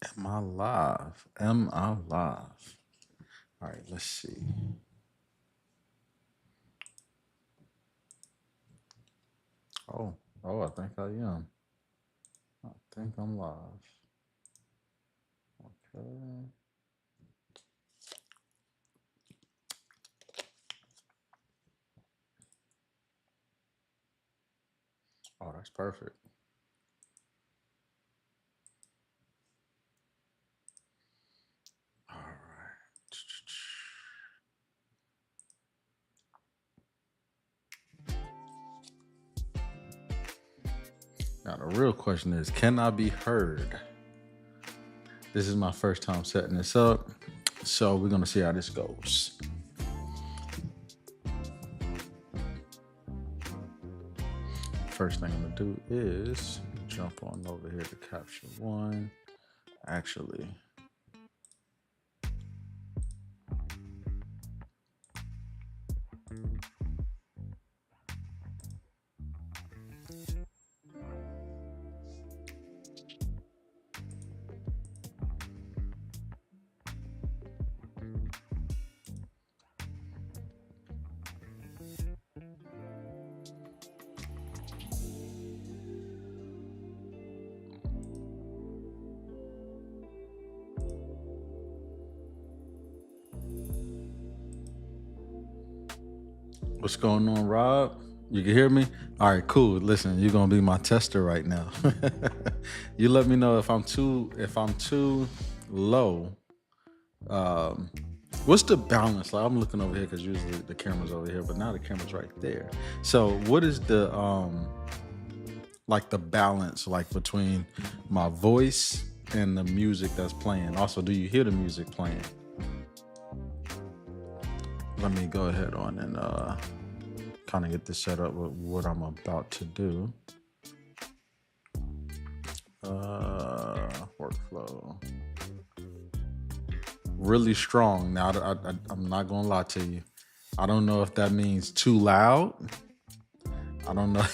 Am I live? Am I live? All right, let's see. Oh, I think I am. I think I'm live. Okay. Oh, that's perfect. All right. Now the real question is, can I be heard? This is my first time setting this up, so we're gonna see how this goes. First thing I'm gonna do is jump on over here to capture one. Actually, what's going on, Rob? You can hear me? All right, cool. Listen, you're gonna be my tester right now. You let me know if I'm too low. Um, what's the balance? Like I'm looking over here because usually the camera's over here, but now the camera's right there. So what is the like the balance like between my voice and the music that's playing? Also, do you hear the music playing? Let me go ahead on and kind of get this set up with what I'm about to do. Workflow. Really strong. Now, I'm not gonna lie to you. I don't know if that means too loud. I don't know.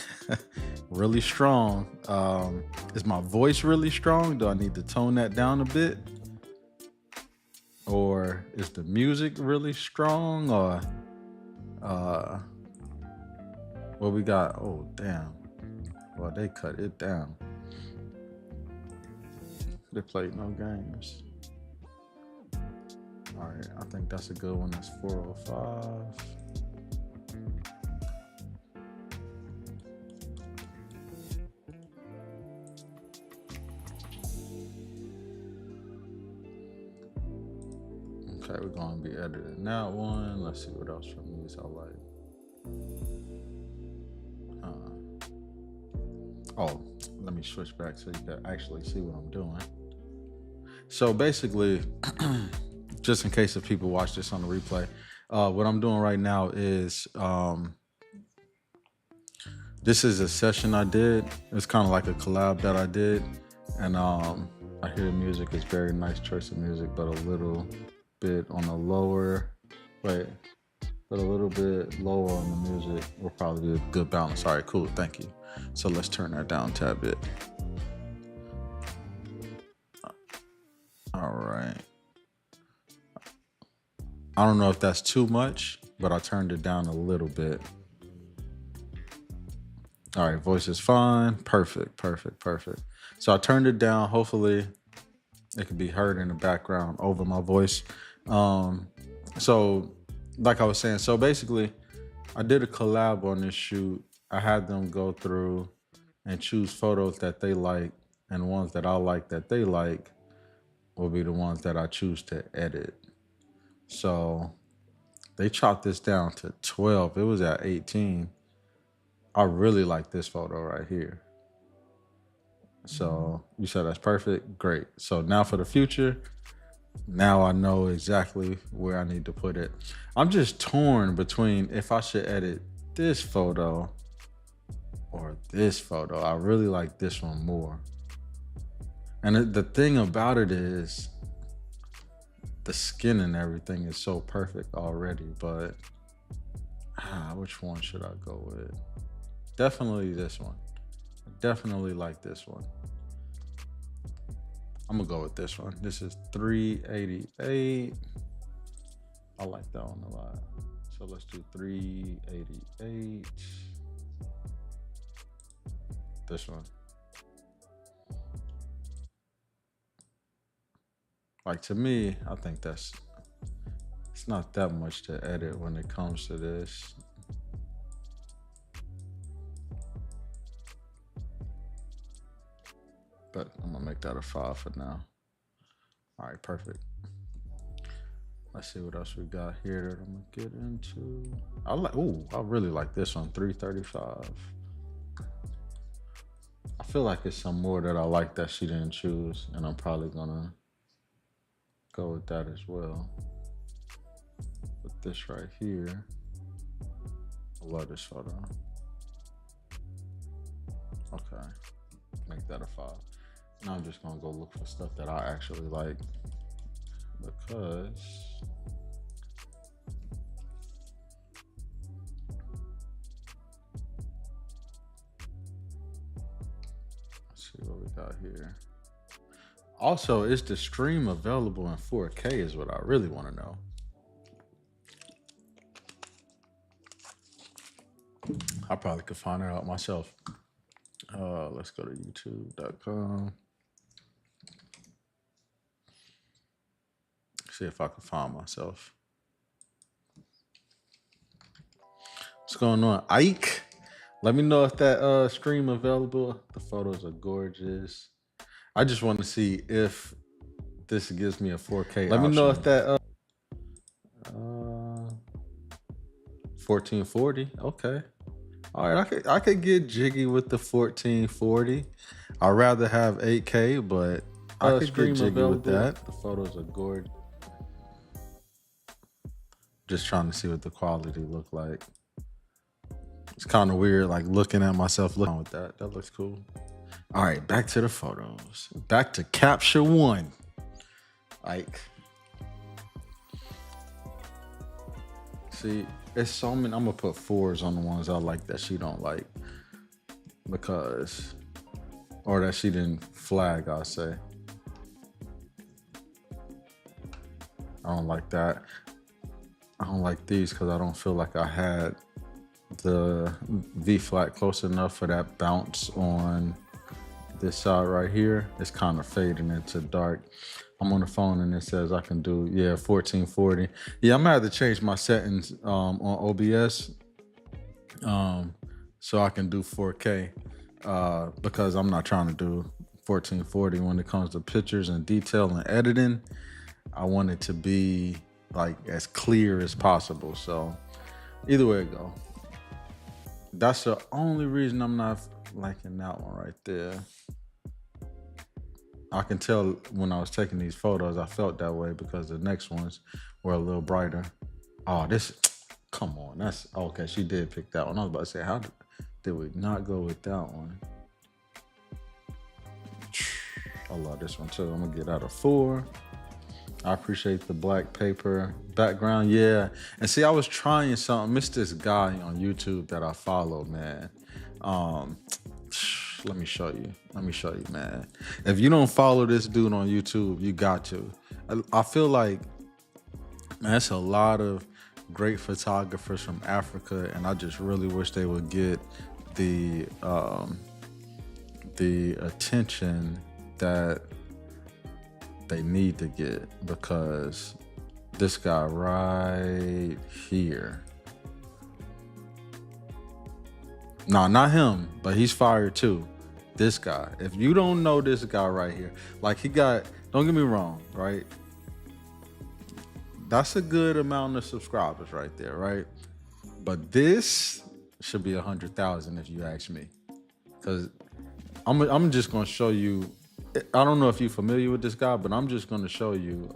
Really strong. Is my voice really strong? Do I need to tone that down a bit? Or is the music really strong? Or uh, what we got? Oh, damn. Well, they cut it down. They played no games. All right, I think that's a good one. That's 405. Okay, we're gonna be editing that one. Let's see what else from these I like. Oh, let me switch back so you can actually see what I'm doing. So basically, just in case if people watch this on the replay, what I'm doing right now is this is a session I did. It's kind of like a collab that I did, and I hear the music is very nice choice of music, but a little bit on the lower. Wait, but a little bit lower on the music will probably be a good balance. All right, cool, thank you. So let's turn that down a tad bit. All right. I don't know if that's too much, but I turned it down a little bit. All right, voice is fine. Perfect, perfect, perfect. So I turned it down. Hopefully, it can be heard in the background over my voice. Um, so, like I was saying, so basically, I did a collab on this shoot. I had them go through and choose photos that they like, and ones that I like that they like will be the ones that I choose to edit. So they chopped this down to 12. It was at 18. I really like this photo right here. So you said that's perfect. Great. So now for the future, now I know exactly where I need to put it. I'm just torn between if I should edit this photo or this photo. I really like this one more. And the thing about it is the skin and everything is so perfect already, but which one should I go with? Definitely this one. I definitely like this one. I'm gonna go with this one. This is 388. I like that one a lot. So let's do 388. This one. Like to me, I think it's not that much to edit when it comes to this. But I'm gonna make that a 5 for now. All right, perfect. Let's see what else we got here that I'm gonna get into. I really like this one, 335. I feel like it's some more that I like that she didn't choose, and I'm probably gonna go with that as well. But this right here, I love this photo. Okay, make that a 5. Now I'm just gonna go look for stuff that I actually like because let's see what we got here. Also, is the stream available in 4K is what I really want to know. I probably could find it out myself. Let's go to youtube.com. See if I can find myself. What's going on, Ike? Let me know if that stream available. The photos are gorgeous. I just want to see if this gives me a 4K. Let me know if that 1440. Okay. All right, I could get jiggy with the 1440. I'd rather have 8K, but I could get jiggy with that. The photos are gorgeous. Just trying to see what the quality look like. It's kind of weird, like looking at myself looking with that. That looks cool. All right, back to the photos. Back to capture one. Like, see, it's so many. I'm gonna put 4s on the ones I like that she don't like, because, or that she didn't flag. I'll say. I don't like that. I don't like these because I don't feel like I had the V flat close enough for that bounce on this side right here. It's kind of fading into dark. I'm on the phone and it says I can do 1440. Yeah, I'm gonna have to change my settings on OBS so I can do 4K because I'm not trying to do 1440 when it comes to pictures and detail and editing. I want it to be like as clear as possible. So either way it go. That's the only reason I'm not liking that one right there. I can tell when I was taking these photos, I felt that way because the next ones were a little brighter. Oh, this, come on. That's, okay, she did pick that one. I was about to say, how did we not go with that one? I love this one too. I'm gonna get out of 4. I appreciate the black paper background. Yeah. And see, I was trying something. It's this guy on YouTube that I follow, man. Let me show you. Man. If you don't follow this dude on YouTube, you got to. I feel like, man, it's a lot of great photographers from Africa, and I just really wish they would get the attention that they need to get, because this guy right here. No, not him, but he's fired too. This guy. If you don't know this guy right here, like he got, don't get me wrong, right? That's a good amount of subscribers right there, right? But this should be 100,000 if you ask me. Because I'm just going to show you, I don't know if you're familiar with this guy, but I'm just going to show you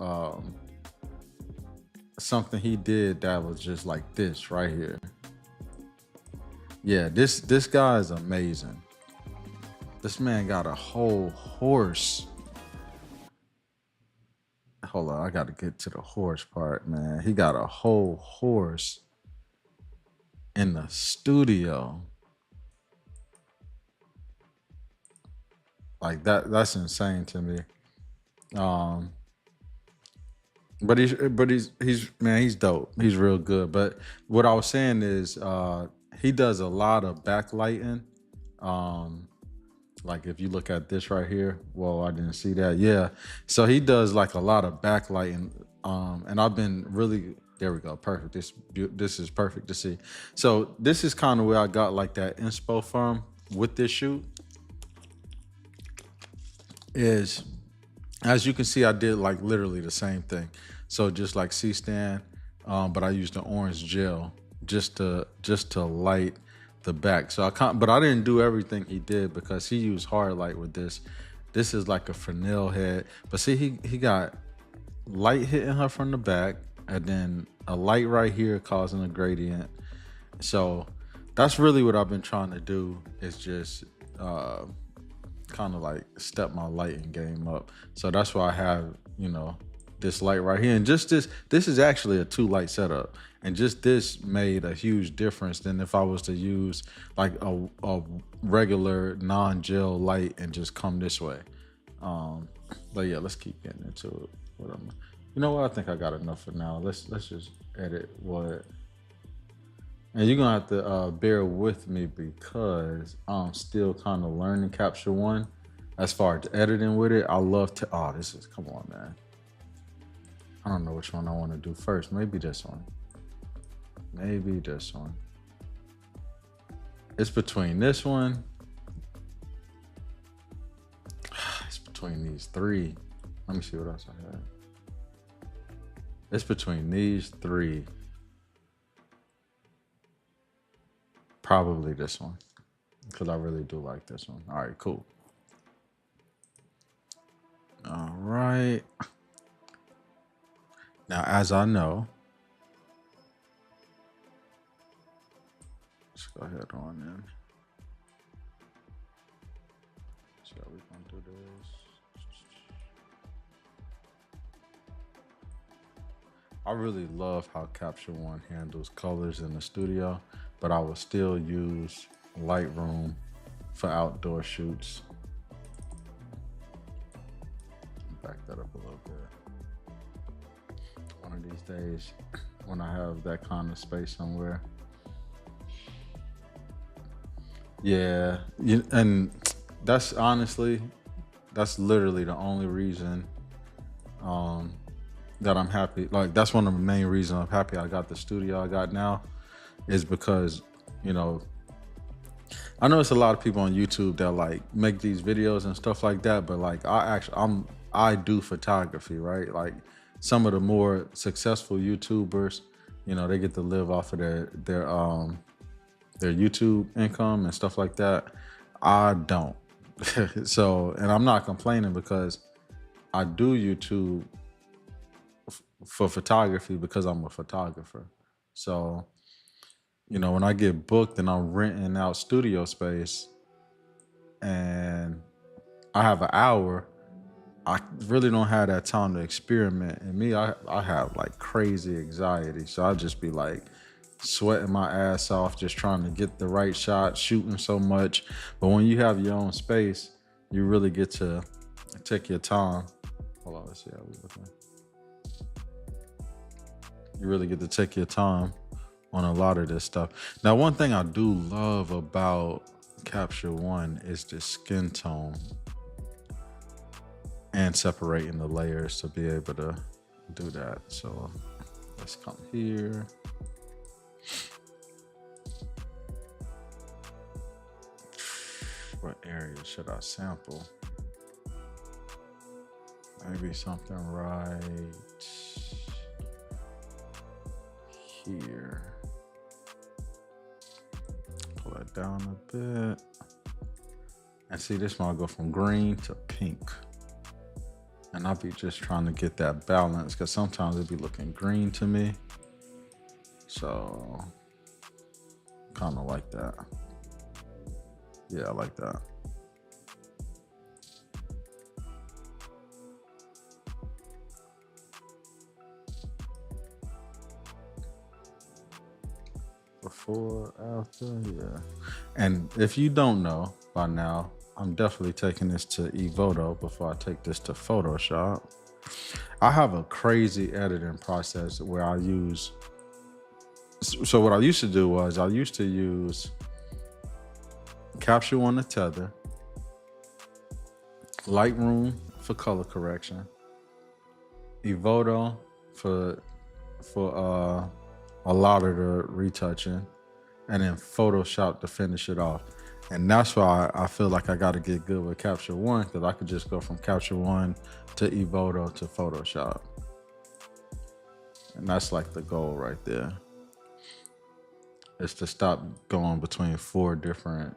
something he did that was just like this right here. Yeah, this guy is amazing. This man got a whole horse. Hold on, I got to get to the horse part, man. He got a whole horse in the studio. Like that's insane to me. Um, but he's man, he's dope. He's real good. But what I was saying is, he does a lot of backlighting. Um, like if you look at this right here, well, I didn't see that. Yeah, so he does like a lot of backlighting. And I've been really there. We go, perfect. This is perfect to see. So this is kind of where I got like that inspo from with this shoot. Is as you can see, I did like literally the same thing. So just like C-stand, but I used the orange gel just to light the back. So I can't, but I didn't do everything he did because he used hard light with this. This is like a Fresnel head, but see he got light hitting her from the back, and then a light right here causing a gradient. So that's really what I've been trying to do. Is just uh, kind of like step my lighting game up. So that's why I have, this light right here. And just this is actually a 2 light setup. And just this made a huge difference than if I was to use like a regular non-gel light and just come this way. Um, but yeah, let's keep getting into it. You know what? I think I got enough for now. Let's just edit what. And you're gonna have to bear with me because I'm still kind of learning Capture One. As far as editing with it, I love to. Oh, this is come on, man. I don't know which one I want to do first. Maybe this one. Maybe this one. It's between this one. It's between these three. Let me see what else I had. It's between these three. Probably this one, because I really do like this one. All right, cool. All right. Now, as I know, let's go ahead on in. So we're gonna do this. I really love how Capture One handles colors in the studio, but I will still use Lightroom for outdoor shoots. Back that up a little bit. One of these days, when I have that kind of space somewhere. Yeah, and that's honestly, that's literally the only reason that I'm happy. Like that's one of the main reasons I'm happy I got the studio I got now, is because, you know, I know it's a lot of people on YouTube that like make these videos and stuff like that, but like I do photography, right? Like some of the more successful YouTubers, they get to live off of their YouTube income and stuff like that. I don't. So, and I'm not complaining because I do YouTube for photography because I'm a photographer. So, when I get booked and I'm renting out studio space and I have an hour, I really don't have that time to experiment. And me, I have like crazy anxiety. So I just be like sweating my ass off, just trying to get the right shot, shooting so much. But when you have your own space, you really get to take your time. Hold on, let's see how we looking. You really get to take your time on a lot of this stuff. Now, one thing I do love about Capture One is the skin tone and separating the layers to be able to do that. So let's come here. What area should I sample? Maybe something right here. Pull that down a bit. And see, this one I'll go from green to pink. And I'll be just trying to get that balance because sometimes it'll be looking green to me. So, kind of like that. Yeah, I like that. Before, after, yeah. And if you don't know by now, I'm definitely taking this to Evoto before I take this to Photoshop. I have a crazy editing process where I use. So what I used to do was I used to use Capture One to tether, Lightroom for color correction, Evoto for a lot of the retouching, and then Photoshop to finish it off. And that's why I feel like I got to get good with Capture One, because I could just go from Capture One to Evoto to Photoshop. And that's like the goal right there. Is to stop going between four different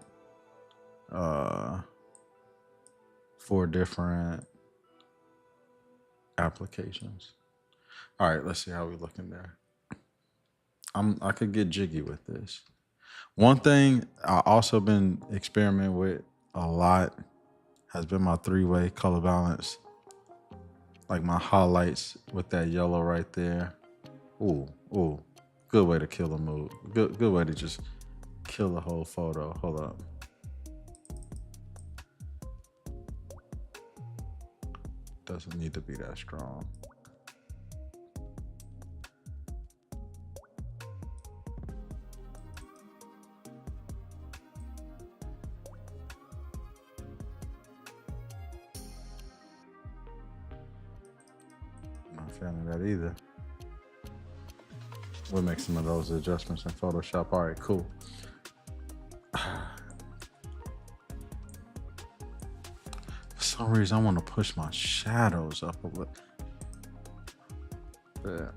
applications. All right, let's see how we looking there. I could get jiggy with this. One thing I also been experimenting with a lot has been my 3-way color balance. Like my highlights with that yellow right there. Ooh, good way to kill a mood. Good way to just kill the whole photo. Hold up. Doesn't need to be that strong. Not a fan of that either. We'll make some of those adjustments in Photoshop. All right, cool. For some reason, I want to push my shadows up a little. Yeah.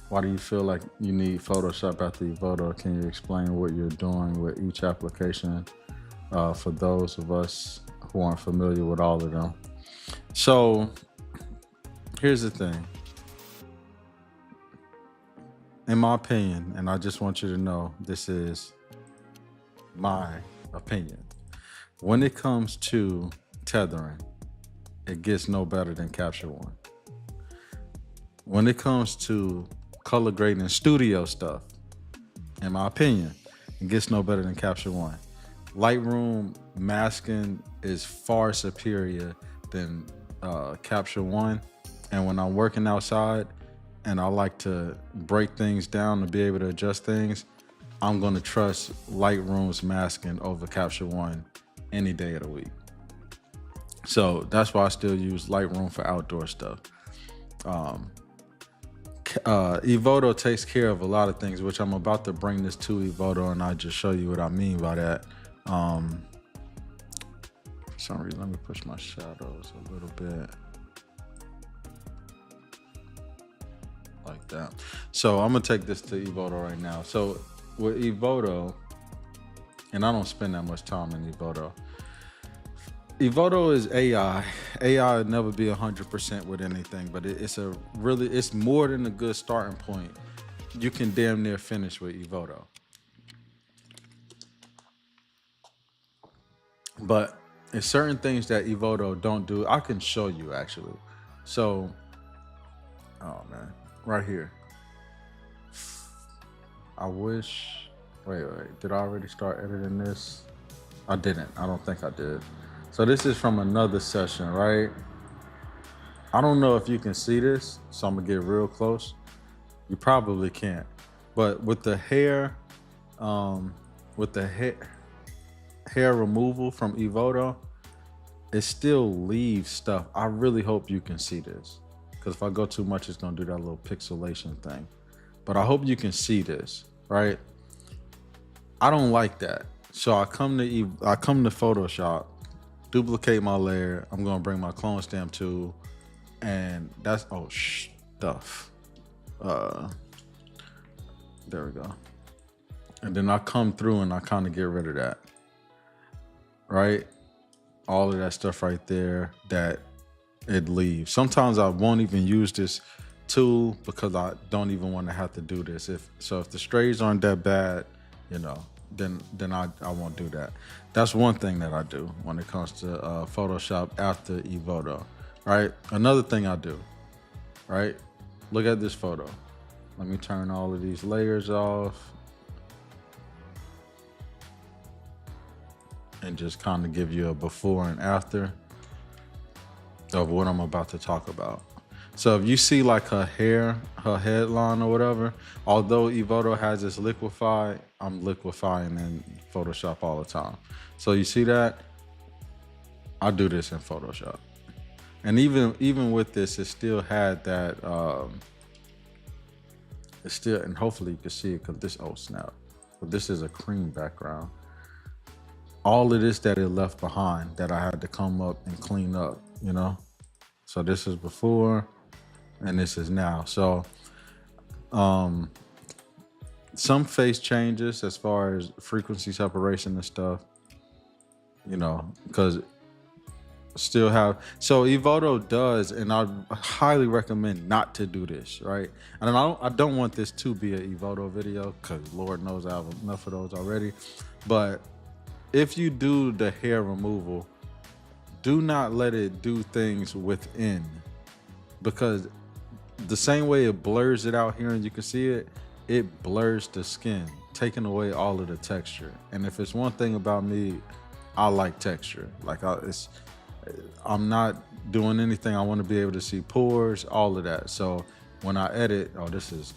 Why do you feel like you need Photoshop after Evoto? Can you explain what you're doing with each application for those of us who aren't familiar with all of them? So here's the thing. In my opinion, and I just want you to know this is my opinion, when it comes to tethering, it gets no better than Capture One. When it comes to color grading studio stuff, in my opinion, it gets no better than Capture One. Lightroom masking is far superior than Capture One. And when I'm working outside and I like to break things down to be able to adjust things, I'm gonna trust Lightroom's masking over Capture One any day of the week. So that's why I still use Lightroom for outdoor stuff. Evoto takes care of a lot of things, which I'm about to bring this to Evoto, and I'll just show you what I mean by that. For some reason, let me push my shadows a little bit. Like that. So I'm gonna take this to Evoto right now. So with Evoto, and I don't spend that much time in Evoto. Evoto is AI. AI would never be 100% with anything, but it's more than a good starting point. You can damn near finish with Evoto. But there's certain things that Evoto don't do. I can show you actually. So, oh man, right here. I wish, wait, did I already start editing this? I didn't, I don't think I did. So this is from another session, right? I don't know if you can see this, so I'm gonna get real close. You probably can't, but with the hair, hair removal from Evoto, it still leaves stuff. I really hope you can see this, because if I go too much, it's gonna do that little pixelation thing. But I hope you can see this, right? I don't like that. So I come to Photoshop, duplicate my layer. I'm gonna bring my clone stamp tool, and that's stuff. There we go. And then I come through and I kind of get rid of that, right? All of that stuff right there that it leaves. Sometimes I won't even use this tool because I don't even want to have to do this. If the strays aren't that bad, then I won't do that. That's one thing that I do when it comes to Photoshop after Evoto, right? Another thing I do, right? Look at this photo. Let me turn all of these layers off. and just kind of give you a before and after of what I'm about to talk about. So if you see like her hair, her headline or whatever, although Evoto has this liquefy, I'm liquefying in Photoshop all the time. So you see that? I do this in Photoshop. And even with this, it still had that, it's still, and hopefully you can see it because this, oh snap. But this is a cream background. All of this that it left behind that I had to come up and clean up, you know? So this is before and this is now. So some face changes as far as frequency separation and stuff, you know, because still have, so Evoto does, and I highly recommend not to do this, right? And I don't want this to be an Evoto video because Lord knows I have enough of those already. But if you do the hair removal, do not let it do things within, because the same way it blurs it out here and you can see it, it blurs the skin, taking away all of the texture. And if it's one thing about me, I like texture. Like I'm not doing anything. I want to be able to see pores, all of that. So when I edit, oh, this is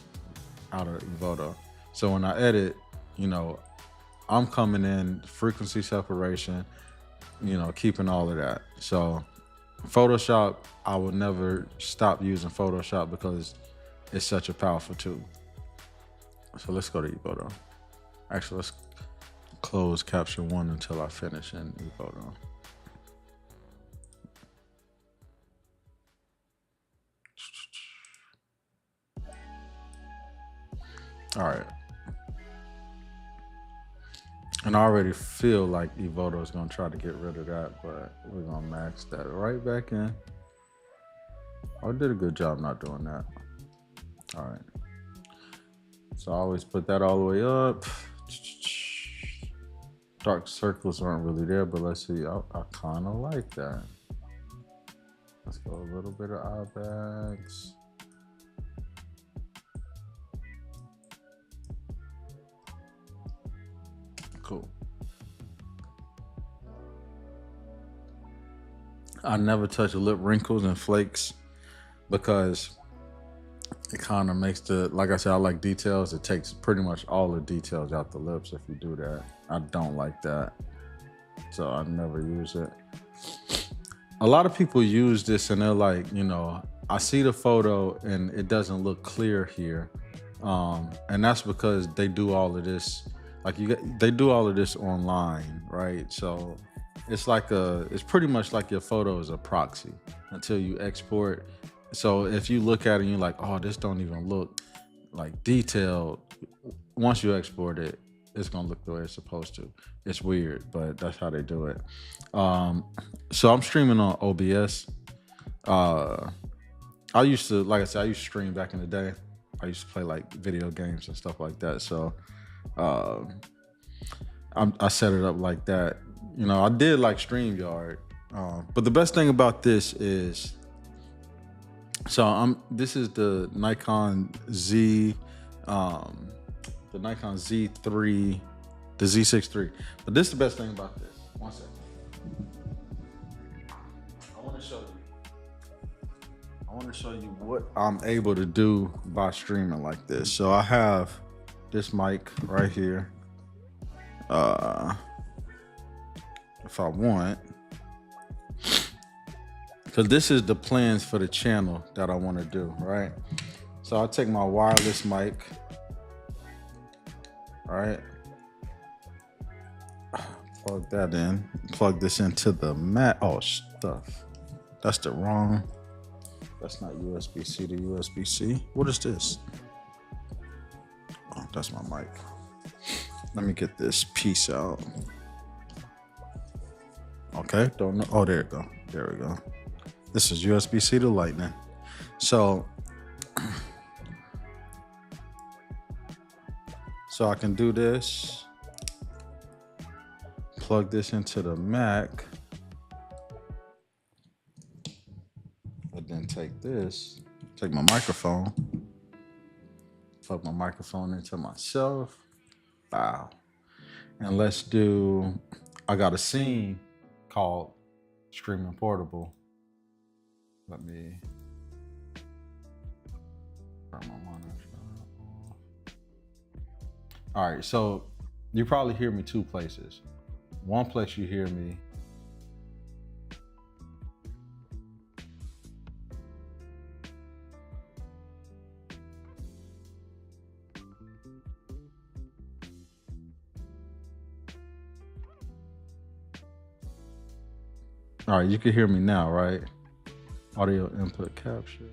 out of Evoto. So when I edit, you know, I'm coming in frequency separation, you know, keeping all of that. So Photoshop, I will never stop using Photoshop because it's such a powerful tool. So let's go to Evoto. Actually, let's close caption 1 until I finish in Evoto. All right. And I already feel like Evoto is going to try to get rid of that, but we're going to max that right back in. I did a good job not doing that. All right. So I always put that all the way up. Dark circles aren't really there, but let's see. I kind of like that. Let's go a little bit of eye bags. Cool. I never touch lip wrinkles and flakes because it kind of makes the, like I said, I like details. It takes pretty much all the details out the lips if you do that. I don't like that. So I never use it. A lot of people use this and they're like, you know, I see the photo and it doesn't look clear here. And that's because they do all of this, like they do all of this online, right? So it's like it's pretty much like your photo is a proxy until you export. So if you look at it and you're like, oh, this don't even look like detailed, once you export it, it's gonna look the way it's supposed to. It's weird, but that's how they do it. So I'm streaming on OBS. I used to, like I said, I used to stream back in the day. I used to play like video games and stuff like that. So I set it up like that. You know, I did like StreamYard, but the best thing about this is, so this is the Nikon Z, the Nikon Z3, the Z6 III. But this is the best thing about this. One second. I want to show you what I'm able to do by streaming like this. So I have this mic right here. If I want, because this is the plans for the channel that I want to do, right? So I'll take my wireless mic, all right? Plug that in, plug this into the mat. Oh, stuff. That's the wrong, that's not USB-C to USB-C. What is this? Oh, that's my mic. Let me get this piece out. Okay, don't know. Oh, there we go. There we go. This is USB-C to Lightning. So I can do this. Plug this into the Mac. And then take this, take my microphone, plug my microphone into myself. Wow. And let's do I got a scene called Streaming Portable. Let me turn my monitor off. All right, so you probably hear me two places. One place you hear me all right, you can hear me now, right? Audio input capture.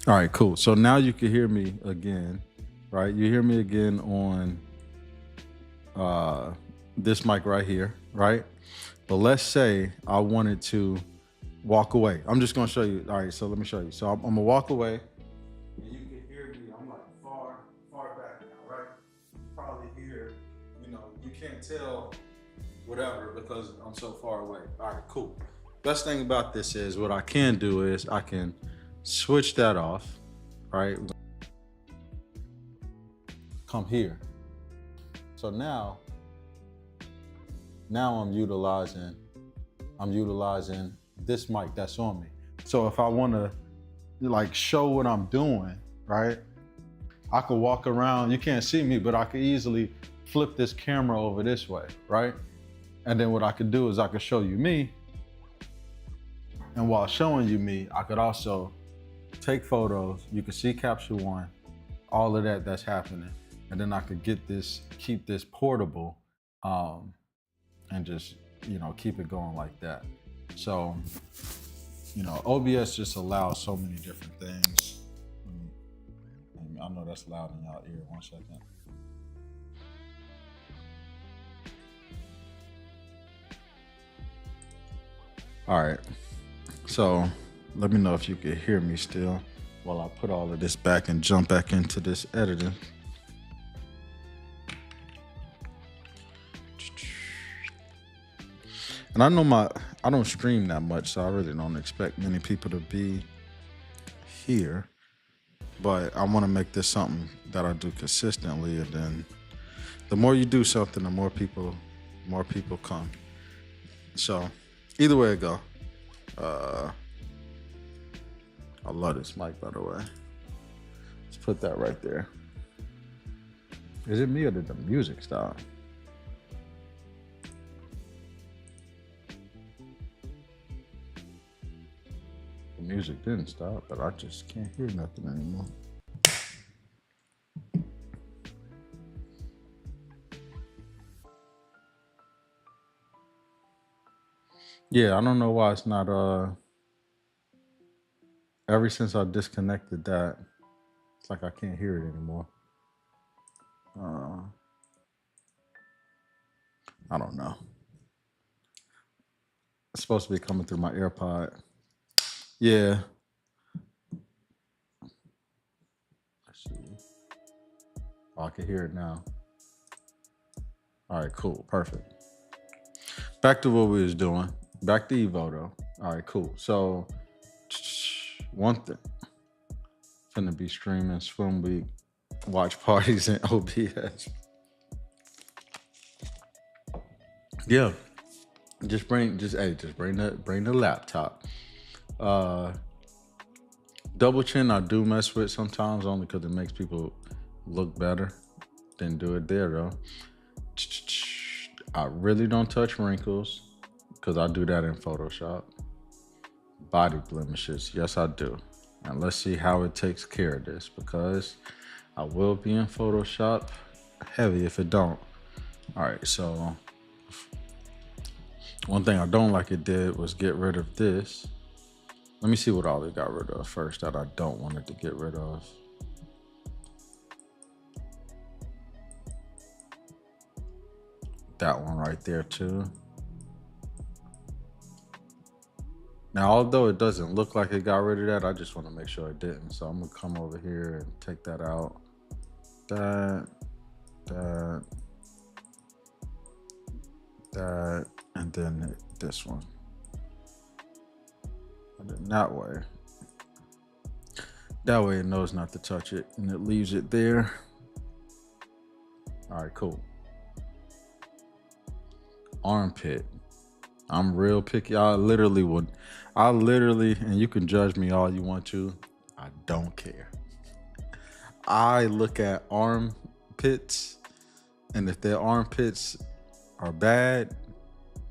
All right, cool. So now you can hear me again, right? You hear me again on this mic right here, right? But let's say I wanted to walk away. I'm just gonna show you. All right, so let me show you. So I'm gonna walk away. And you can hear me. I'm like far back now, right? You probably hear, you can't tell whatever because I'm so far away. All right, cool. Best thing about this is what I can do is I can switch that off, right? Come here. So now I'm utilizing this mic that's on me. So if I want to like show what I'm doing, right? I could walk around, you can't see me, but I could easily flip this camera over this way, right? And then what I could do is I could show you me. And while showing you me, I could also take photos. You can see capture one, all of that's happening. And then I could keep this portable and just, keep it going like that. So, OBS just allows so many different things. I know that's loud in y'all ear. 1 second. All right. So let me know if you can hear me still while I put all of this back and jump back into this editing. And I know I don't stream that much, so I really don't expect many people to be here. But I want to make this something that I do consistently, and then the more you do something, the more people come. So either way it go. I love this mic, by the way. Let's put that right there. Is it me or did the music stop? The music didn't stop, but I just can't hear nothing anymore. Yeah, I don't know why it's not, ever since I disconnected that, it's like I can't hear it anymore. I don't know. It's supposed to be coming through my AirPod. Yeah. Let's see. Oh, I can hear it now. All right, cool, perfect. Back to what we was doing. Back to Evoto. All right, cool. So one thing, finna be streaming Swim Week, watch parties in OBS. Yeah, just bring the laptop. Double chin I do mess with sometimes only because it makes people look better. Didn't do it there though. I really don't touch wrinkles because I do that in Photoshop. Body blemishes, yes I do. And let's see how it takes care of this because I will be in Photoshop heavy if it don't. All right, so one thing I don't like it did was get rid of this. Let me see what all it got rid of first that I don't want it to get rid of. That one right there too. Now, although it doesn't look like it got rid of that, I just want to make sure it didn't. So I'm gonna come over here and take that out. That, and then this one. And then that way. That way it knows not to touch it and it leaves it there. All right, cool. Armpit. I'm real picky. I literally, and you can judge me all you want to. I don't care. I look at armpits, and if their armpits are bad,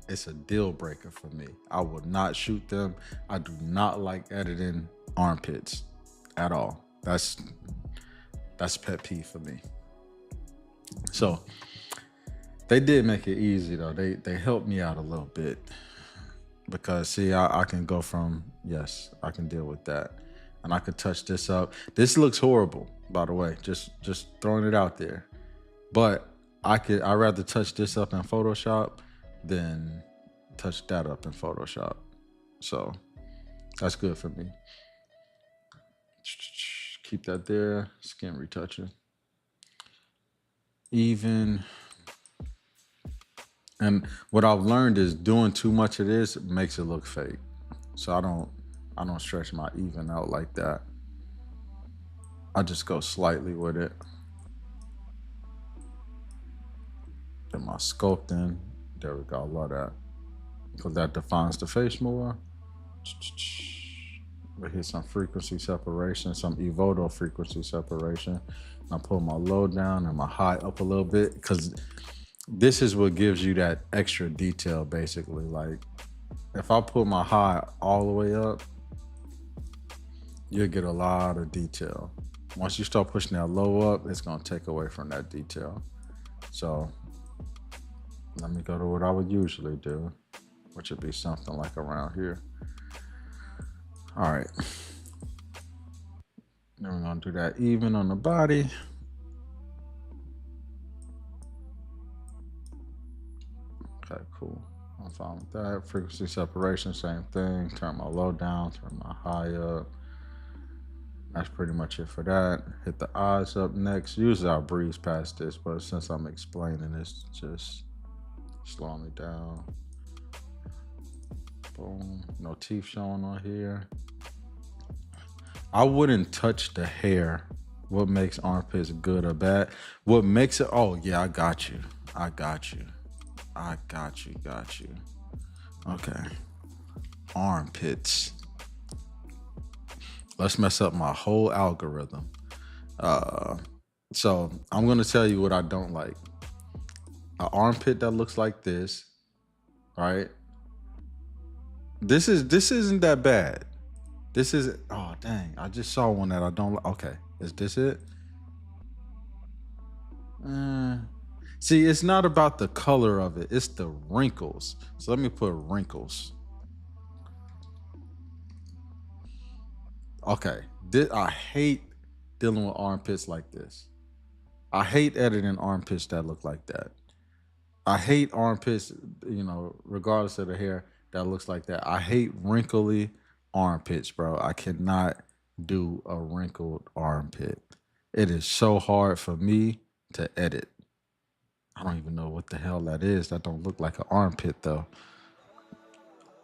it's a deal breaker for me. I will not shoot them. I do not like editing armpits at all. That's pet peeve for me. So they did make it easy though. They helped me out a little bit because see, I can go from yes, I can deal with that, and I could touch this up. This looks horrible, by the way. Just throwing it out there. But I rather touch this up in Photoshop than touch that up in Photoshop. So that's good for me. Keep that there. Skin retoucher. Even and what I've learned is doing too much of this makes it look fake. So I don't stretch my even out like that. I just go slightly with it. Then my sculpting. There we go. I love that. Because that defines the face more. We hit some frequency separation, some Evoto frequency separation. I pull my low down and my high up a little bit because this is what gives you that extra detail basically. Like if I put my high all the way up, you'll get a lot of detail. Once you start pushing that low up, it's gonna take away from that detail. So let me go to what I would usually do, which would be something like around here. All right. Then we're gonna do that even on the body. Okay, cool. I'm fine with that. Frequency separation, same thing. Turn my low down, turn my high up. That's pretty much it for that. Hit the eyes up next. Usually I'll breeze past this, but since I'm explaining this, just slow me down. Boom. No teeth showing on here. I wouldn't touch the hair. What makes armpits good or bad? What makes it, oh yeah, I got you. I got you. I got you, got you. Okay. Armpits. Let's mess up my whole algorithm. So I'm gonna tell you what I don't like. An armpit that looks like this, right? This isn't that bad. This is oh dang! I just saw one that I don't like. Okay, is this it? Uh, See, it's not about the color of it; it's the wrinkles. So let me put wrinkles. Okay, I hate dealing with armpits like this. I hate editing armpits that look like that. I hate armpits, regardless of the hair that looks like that. I hate wrinkly armpits, bro. I cannot do a wrinkled armpit. It is so hard for me to edit. I don't even know what the hell that is. That don't look like an armpit though.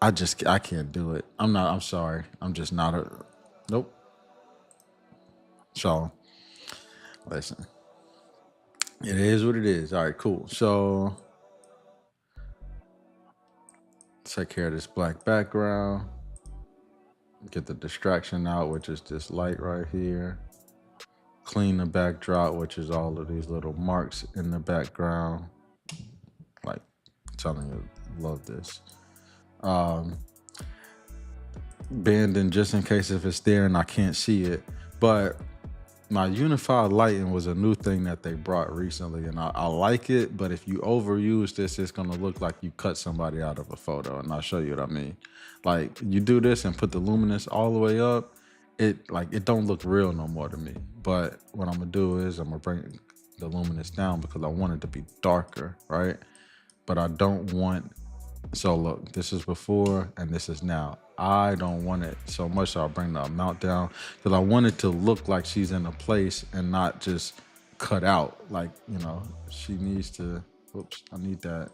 I can't do it. I'm sorry. I'm just not a nope. So listen. It is what it is. All right, cool. So take care of this black background. Get the distraction out, which is this light right here. Clean the backdrop, which is all of these little marks in the background. Like, I'm telling you, love this. Bending just in case if it's there and I can't see it. But my unified lighting was a new thing that they brought recently, and I like it. But if you overuse this, it's gonna look like you cut somebody out of a photo, and I'll show you what I mean. Like you do this and put the luminance all the way up, it don't look real no more to me. But what I'm gonna do is I'm gonna bring the luminance down because I want it to be darker, right? But I don't want. So look, this is before and this is now. I don't want it so much, so I'll bring the amount down because I want it to look like she's in a place and not just cut out. Like, she needs to, oops, I need that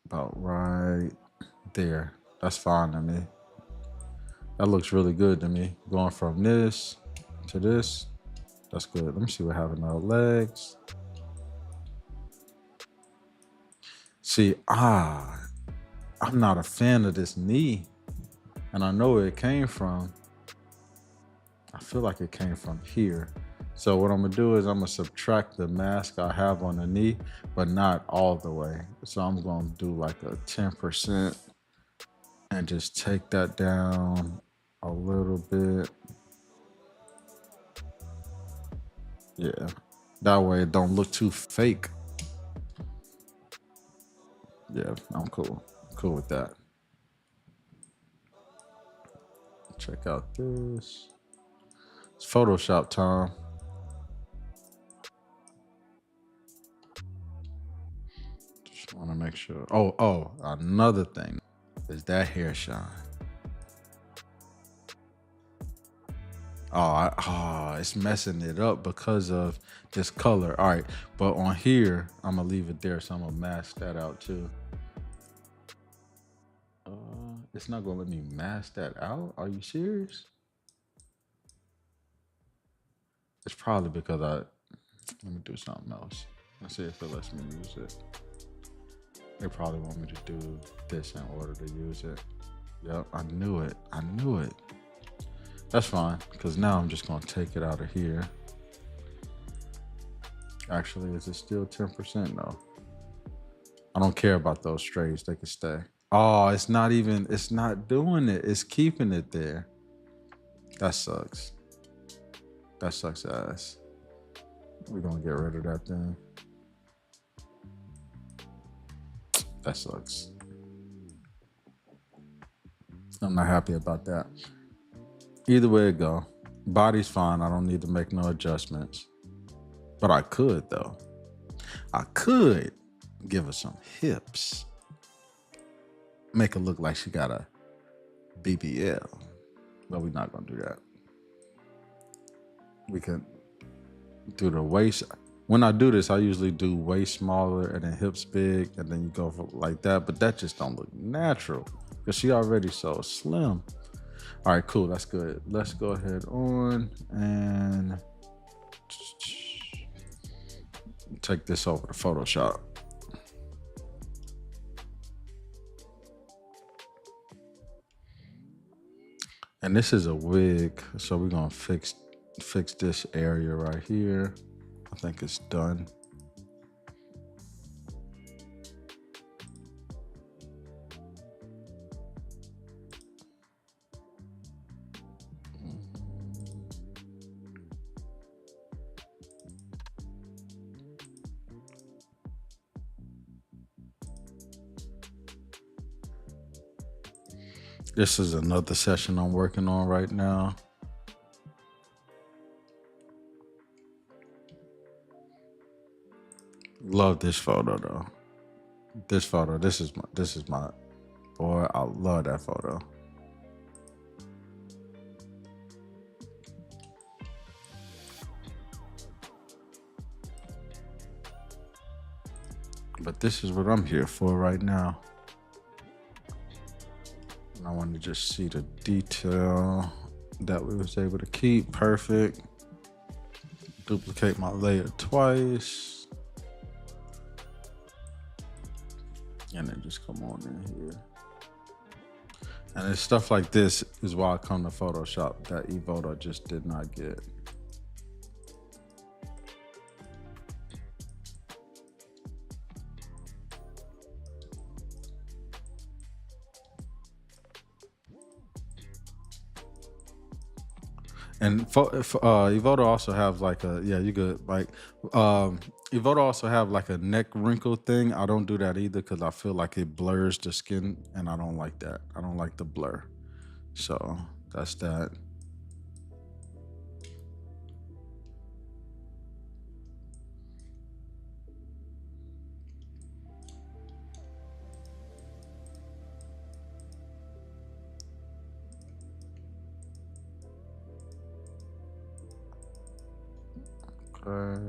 about right there. That's fine to me. That looks really good to me. Going from this to this, that's good. Let me see what happened to our legs. See, I'm not a fan of this knee, and I know where it came from. I feel like it came from here. So what I'm gonna do is I'm gonna subtract the mask I have on the knee, but not all the way. So I'm gonna do like a 10% and just take that down a little bit. Yeah, that way it don't look too fake. Yeah, I'm cool. Cool with that. Check out this. It's Photoshop time. Just want to make sure. Oh, another thing is that hair shine. It's messing it up because of this color. All right, but on here, I'm gonna leave it there, so I'm gonna mask that out too. It's not gonna let me mask that out. Are you serious? It's probably because let me do something else. Let's see if it lets me use it. They probably want me to do this in order to use it. Yep, I knew it. I knew it. That's fine, because now I'm just gonna take it out of here. Actually, is it still 10%? No. I don't care about those strays. They can stay. Oh, it's not doing it. It's keeping it there. That sucks. That sucks ass. We're gonna get rid of that thing. That sucks. I'm not happy about that. Either way it go, body's fine. I don't need to make no adjustments. But I could though. I could give her some hips. Make her look like she got a BBL. But we're not gonna do that. We can do the waist. When I do this, I usually do waist smaller and then hips big, and then you go for like that. But that just don't look natural because she already so slim. All right, cool. That's good. Let's go ahead on and take this over to Photoshop. And this is a wig, so we're gonna fix this area right here. I think it's done. This is another session I'm working on right now. Love this photo though. This photo, this is my boy. I love that photo. But this is what I'm here for right now. And I want to just see the detail that we was able to keep. Perfect. Duplicate my layer twice. And then just come on in here. And it's stuff like this is why I come to Photoshop that Evoto just did not get. And Evoto also have like you good. Like Evoto also have like a neck wrinkle thing. I don't do that either because I feel like it blurs the skin, and I don't like that. I don't like the blur. So that's that. Okay.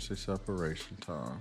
Frequency separation time.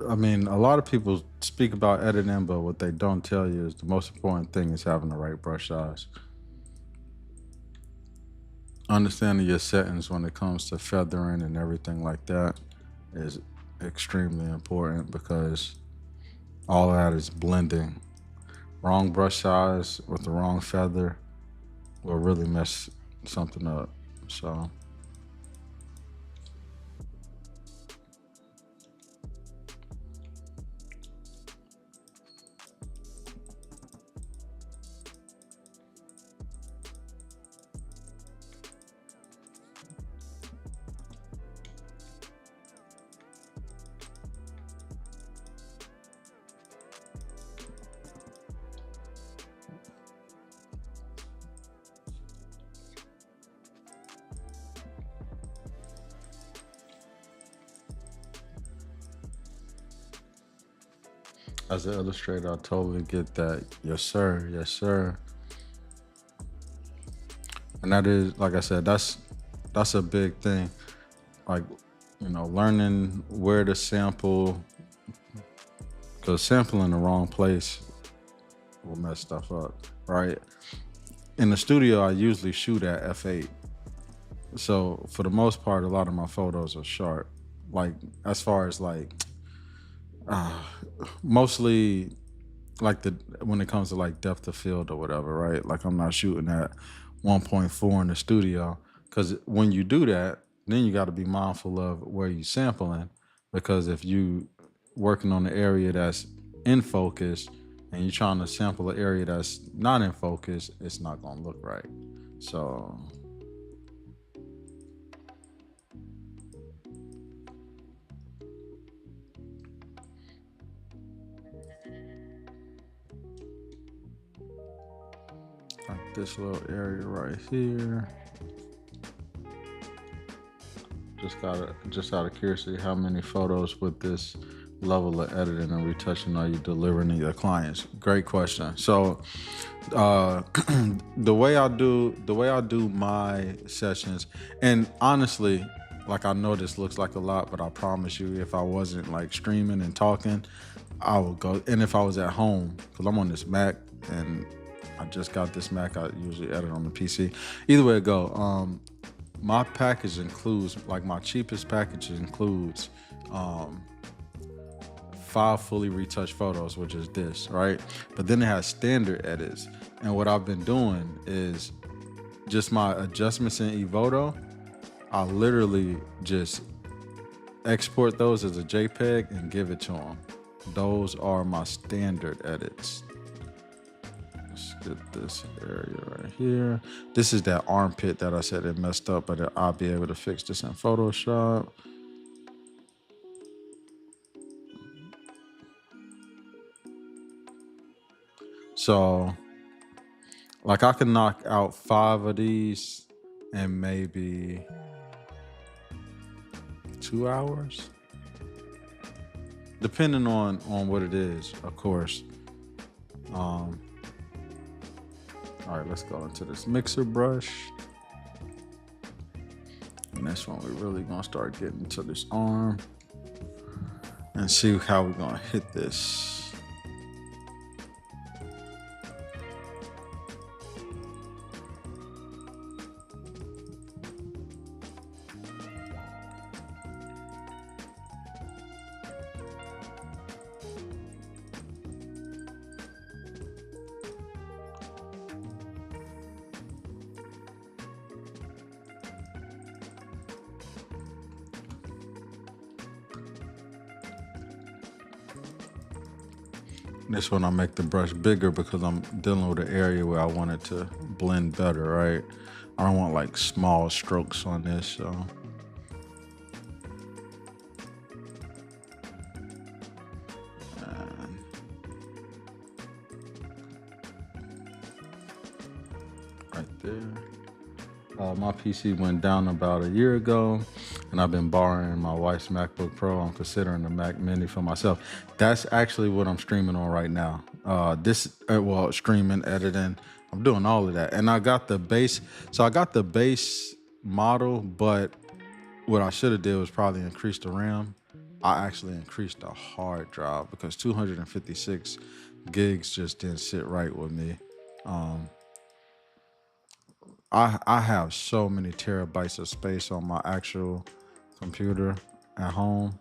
I mean, a lot of people speak about editing, but what they don't tell you is the most important thing is having the right brush size. Understanding your settings when it comes to feathering and everything like that is extremely important because all of that is blending. Wrong brush size with the wrong feather will really mess something up. So as an illustrator, I totally get that. Yes, sir. Yes, sir. And that is, like I said, that's a big thing. Like, learning where to sample, because sampling the wrong place will mess stuff up, right? In the studio, I usually shoot at f8. So for the most part, a lot of my photos are sharp. Like as far as like uh, mostly like the when it comes to like depth of field or whatever, right? Like I'm not shooting at 1.4 in the studio because when you do that, then you got to be mindful of where you sampling because if you working on the area that's in focus and you're trying to sample an area that's not in focus, it's not gonna look right. So like this little area right here. Just out of curiosity, how many photos with this level of editing and retouching are you delivering to your clients? Great question. So the way I do my sessions, and honestly, like I know this looks like a lot, but I promise you, if I wasn't like streaming and talking, I would go. And if I was at home, because I'm on this Mac and I just got this Mac, I usually edit on the PC. Either way it go. My package includes, like my cheapest package includes 5 fully retouched photos, which is this, right? But then it has standard edits. And what I've been doing is just my adjustments in Evoto. I literally just export those as a JPEG and give it to them. Those are my standard edits. Let's get this area right here. This is that armpit that I said it messed up, but I'll be able to fix this in Photoshop. So, like I can knock out 5 of these in maybe 2 hours, depending on what it is, of course. All right, let's go into this mixer brush. And this one, we're really gonna start getting to this arm and see how we're gonna hit this. This one I make the brush bigger because I'm dealing with an area where I want it to blend better, right? I don't want like small strokes on this, so right there. My PC went down about a year ago, and I've been borrowing my wife's MacBook Pro. I'm considering the Mac Mini for myself. That's actually what I'm streaming on right now. Well, streaming, editing, I'm doing all of that, and I got the base. So I got the base model, but what I should have did was probably increase the RAM. I actually increased the hard drive because 256 gigs just didn't sit right with me. Um, I have so many terabytes of space on my actual computer at home.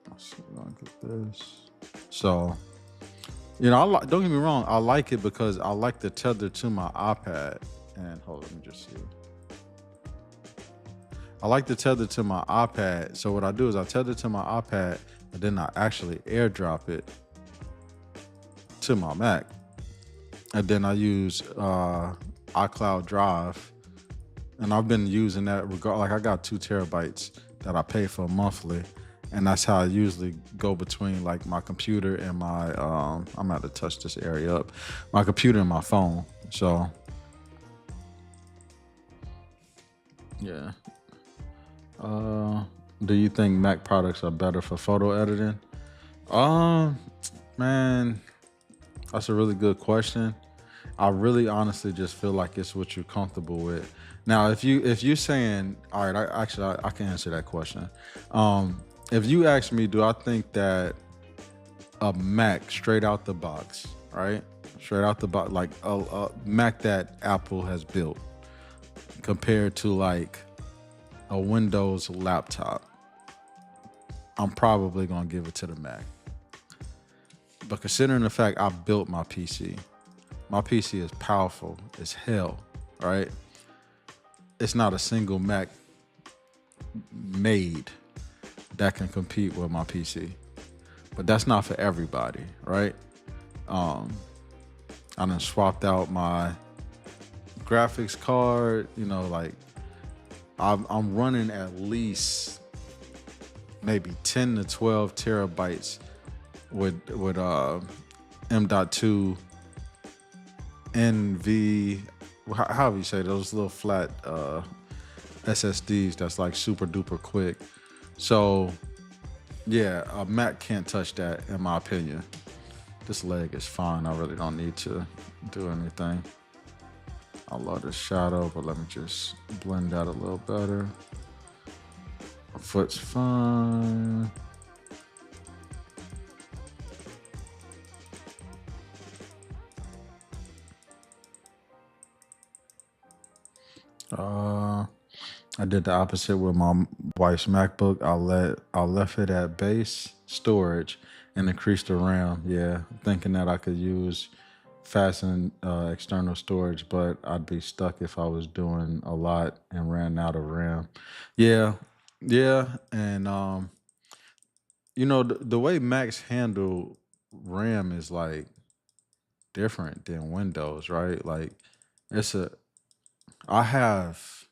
Let's see if I can get this. So, don't get me wrong, I like it because I like the tether to my iPad. And hold on, let me just see. I like the tether to my iPad. So what I do is I tether to my iPad, and then I actually airdrop it to my Mac, and then I use iCloud Drive, and I've been using that like I got 2 terabytes that I pay for monthly, and that's how I usually go between like my computer and my I'm about to touch this area up, my computer and my phone. So yeah. Uh, do you think Mac products are better for photo editing? Um, Man, that's a really good question. I really honestly just feel like it's what you're comfortable with. Now, if you're saying, all right, I can answer that question. If you ask me, do I think that a Mac straight out the box, right? Straight out the box, like a Mac that Apple has built, compared to like a Windows laptop, I'm probably gonna give it to the Mac. But considering the fact I built my PC is powerful as hell, right? It's not a single Mac made that can compete with my PC. But that's not for everybody, right? Um, I done swapped out my graphics card, like I'm running at least maybe 10 to 12 terabytes with M.2 NV, however you say those little flat SSDs that's like super duper quick. So yeah, a Mac can't touch that in my opinion. This leg is fine. I really don't need to do anything. I love the shadow, but let me just blend that a little better. My foot's fine. Uh, I did the opposite with my wife's MacBook. I left it at base storage and increased the RAM. Yeah, thinking that I could use fasten external storage, but I'd be stuck if I was doing a lot and ran out of RAM. Yeah, yeah, and the way Macs handle RAM is like different than Windows, right? Like it's a I have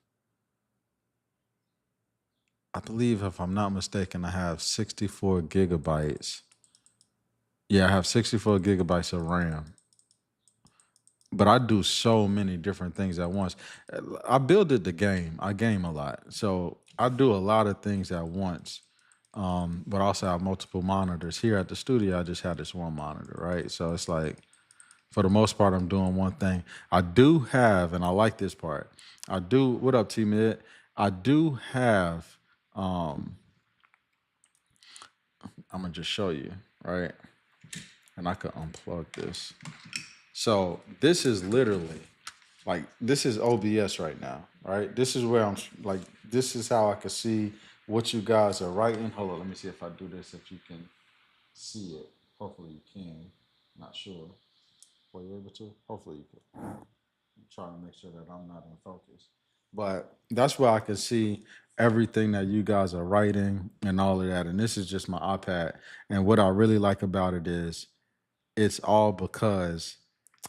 I believe, if I'm not mistaken, I have 64 gigabytes. Yeah, I have 64 gigabytes of RAM. But I do so many different things at once. I build it the game. I game a lot. So I do a lot of things at once. But I also have multiple monitors. Here at the studio, I just have this one monitor, right? So it's like, for the most part, I'm doing one thing. I do have, and I like this part. What up, T Mid? I do have, um, I'm gonna just show you, right? And I could unplug this. So this is literally like this is OBS right now, right? This is where I'm like this is how I can see what you guys are writing. Hold on, let me see if I do this if you can see it. Hopefully you can. Not sure. Were you able to? Hopefully you can. I'm trying to make sure that I'm not in focus. But that's where I can see everything that you guys are writing and all of that. And this is just my iPad. And what I really like about it is it's all because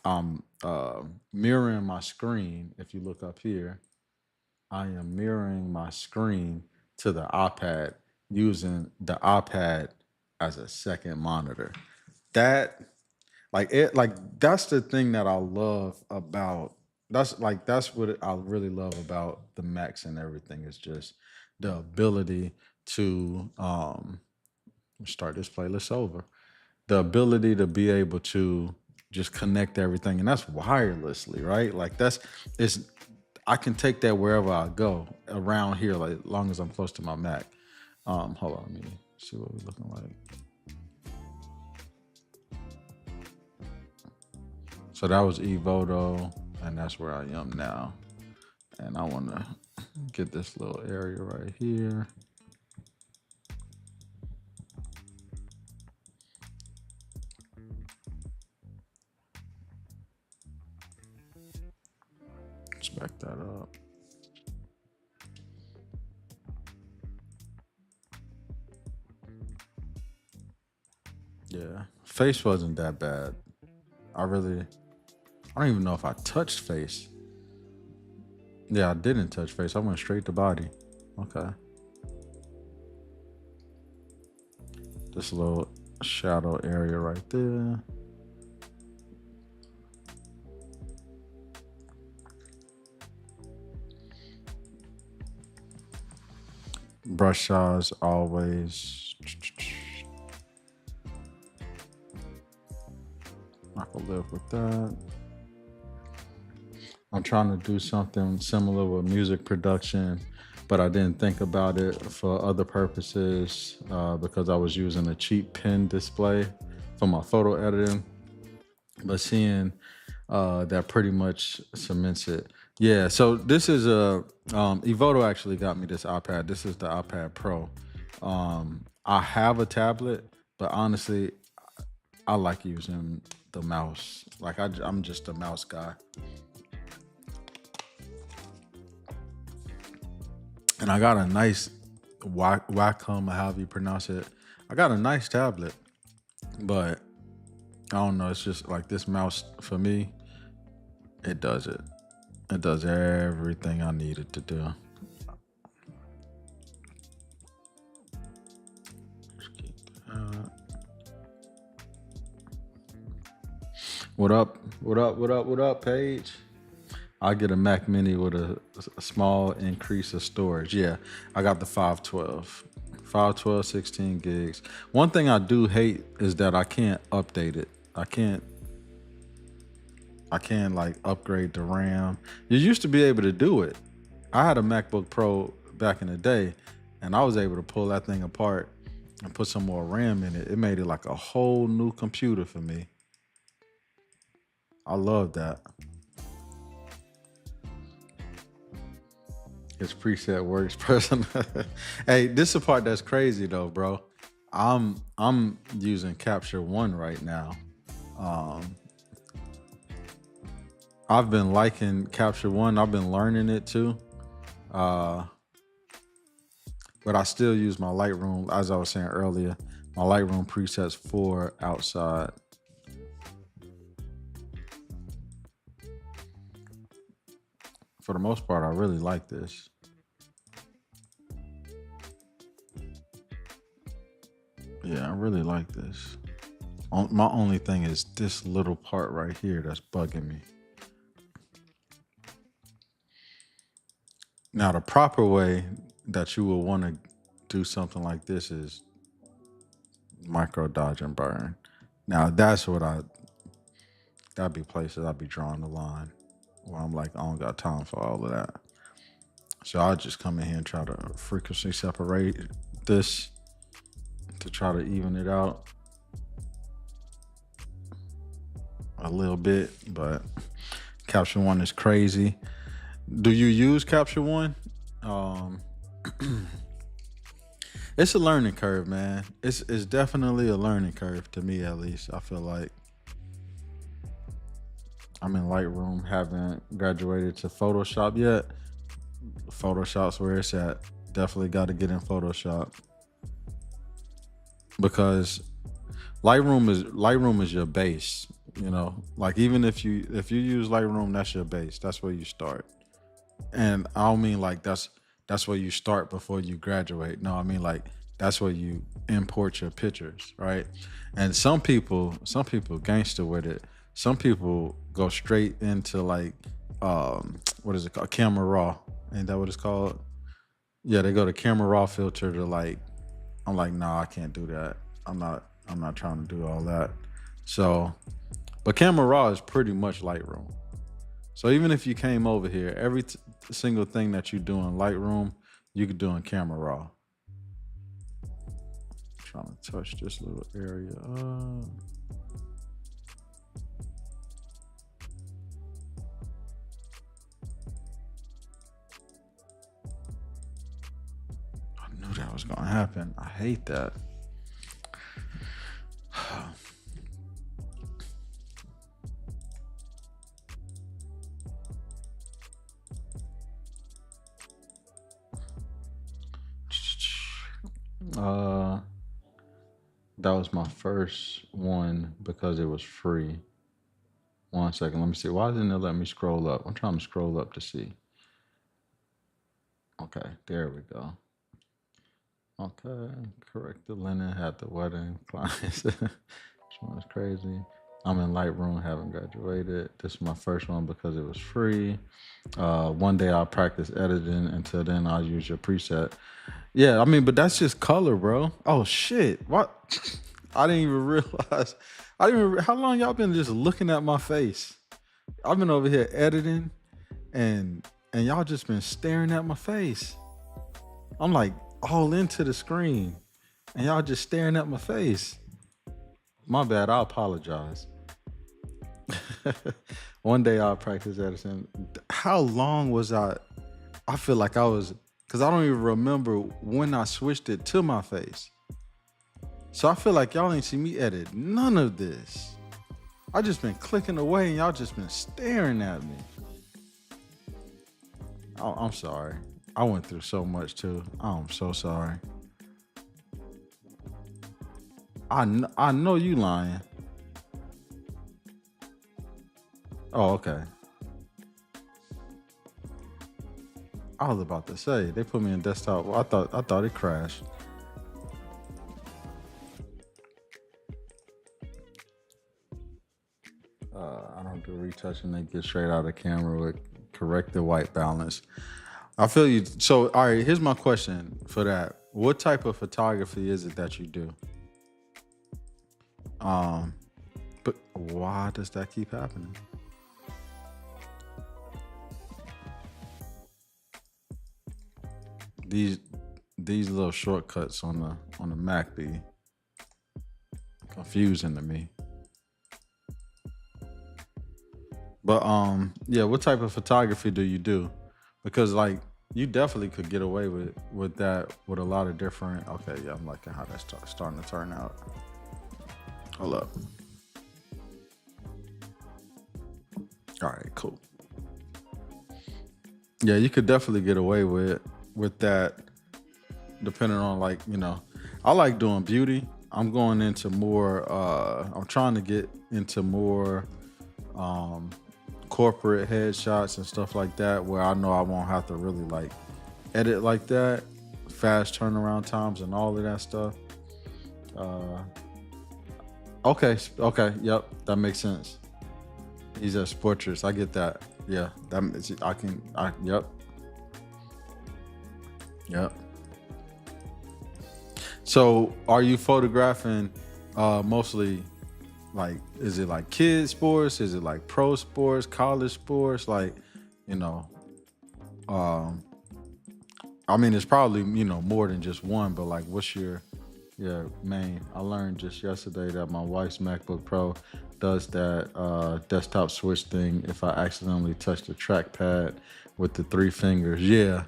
I'm mirroring my screen. If you look up here, I am mirroring my screen to the iPad using the iPad as a second monitor. That that's the thing that I love about that's what I really love about the Macs and everything is just the ability to start this playlist over. The ability to be able to just connect everything, and that's wirelessly, right? Like that's it's I can take that wherever I go around here, like as long as I'm close to my Mac. Hold on, let me see what we're looking like. So that was Evoto, and that's where I am now. And I want to get this little area right here. Let's back that up. Yeah, face wasn't that bad. I don't even know if I touched face. Yeah, I didn't touch face. I went straight to body. Okay. This little shadow area right there. Brush size always. I can live with that. I'm trying to do something similar with music production, but I didn't think about it for other purposes because I was using a cheap pen display for my photo editing. But seeing that pretty much cements it. Yeah, so this is a Evoto actually got me this iPad. This is the iPad Pro. I have a tablet, but honestly, I like using the mouse. Like I'm just a mouse guy. And I got a nice Wacom, however you pronounce it. I got a nice tablet, but I don't know. It's just like this mouse for me. It does it. It does everything I need it to do. What up? What up? What up? What up, Paige? I get a Mac Mini with a small increase of storage. Yeah, I got the 512. 512, 16 gigs. One thing I do hate is that I can't update it. I can't like upgrade the RAM. You used to be able to do it. I had a MacBook Pro back in the day, and I was able to pull that thing apart and put some more RAM in it. It made it like a whole new computer for me. I love that. His preset works person. Hey, this is the part that's crazy though, bro. I'm using Capture One right now. Um, I've been liking Capture One. I've been learning it too. Uh, but I still use my Lightroom, as I was saying earlier, my Lightroom presets for outside. For the most part, I really like this. Yeah, I really like this. My only thing is this little part right here that's bugging me. Now, the proper way that you will want to do something like this is micro dodge and burn. Now, that'd be places I'd be drawing the line where I'm like, I don't got time for all of that. So I'll just come in here and try to frequency separate this to try to even it out a little bit. But Capture One is crazy. Do you use Capture One? Um, it's a learning curve, man. It's definitely a learning curve to me, at least. I feel like I'm in Lightroom, haven't graduated to Photoshop yet. Photoshop's where it's at. definitely got to get in Photoshop because Lightroom is your base. You know, like even if you use Lightroom, that's your base. That's where you start. And I don't mean like that's where you start before you graduate. No, I mean like that's where you import your pictures, right? And some people gangster with it. Some people go straight into like what is it called? Camera raw. Ain't that what it's called? Yeah, they go to camera raw filter to like I'm like, nah, I can't do that. I'm not trying to do all that. So but camera raw is pretty much Lightroom. So even if you came over here, every single thing that you do in Lightroom, you could do in Camera Raw. Trying to touch this little area. I knew that was gonna happen. I hate that. Uh, that was my first one because it was free. One second, let me see. Why didn't it let me scroll up? I'm trying to scroll up to see. Okay, there we go. Okay, correct the linen, had the wedding clients. This one is crazy. I'm in Lightroom, haven't graduated. This is my first one because it was free. One day I'll practice editing. Until then, I'll use your preset. Yeah, I mean, but that's just color, bro. Oh shit! What? I didn't even realize. I didn't even. How long y'all been just looking at my face? I've been over here editing, and y'all just been staring at my face. I'm like all into the screen, and y'all just staring at my face. My bad. I apologize. One day I'll practice Edison. How long was I? I feel like I was, because I don't even remember when I switched it to my face. So I feel like y'all ain't see me edit none of this. I just been clicking away and y'all just been staring at me. I'm sorry. I went through so much too. I'm so sorry. I know you lying. Oh, okay. I was about to say they put me in desktop. Well, I thought it crashed. I don't do retouching. They get straight out of camera with corrected white balance. I feel you. So, all right. Here's my question for that. What type of photography is it that you do? Um, but why does that keep happening? These these little shortcuts on the Mac be confusing to me. But yeah, what type of photography do you do? Because like you definitely could get away with that with a lot of different. Okay, yeah, I'm liking how that's starting to turn out. Hold up. All right, cool. Yeah, you could definitely get away with that, depending on like I like doing beauty. I'm going into more. I'm trying to get into more um, corporate headshots and stuff like that, where I know I won't have to really like edit like that, fast turnaround times and all of that stuff. Uh, okay, okay, yep, that makes sense. He's a portraits. I get that. Yeah, I can. Yep, yep. So, are you photographing mostly like? Is it like kids sports? Is it like pro sports, college sports? Like, you know, um, I mean, it's probably more than just one. But like, what's your main? I learned just yesterday that my wife's MacBook Pro does that desktop switch thing if I accidentally touch the trackpad with the three fingers. Yeah,